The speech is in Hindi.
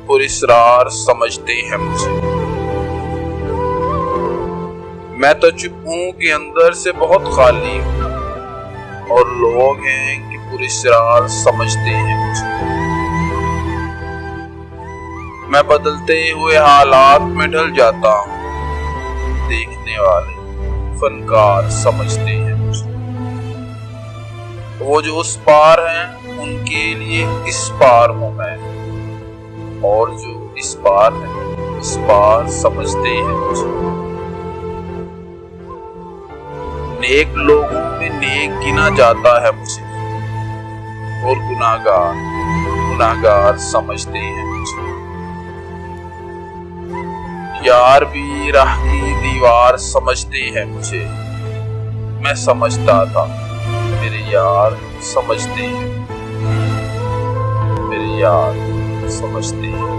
पुरस्कार समझते हैं मुझे। मैं तो चुप हूँ कि अंदर से बहुत खाली हूँ, और लोग हैं कि पुरस्कार समझते हैं मुझे। मैं बदलते हुए हालात में ढल जाता हूँ, देखने वाले फनकार समझते हैं मुझे। वो जो उस पार हैं उनके लिए इस पार हूँ मैं, और जो इस पार है उस पार समझते हैं मुझे। नेक लोगों में नेक गिना जाता है मुझे, और गुनाहगार गुनाहगार समझते हैं मुझे। यार भी राह की दीवार समझते हैं मुझे। मैं समझता था मेरे यार समझते हैं, मेरे यार समझते हैं।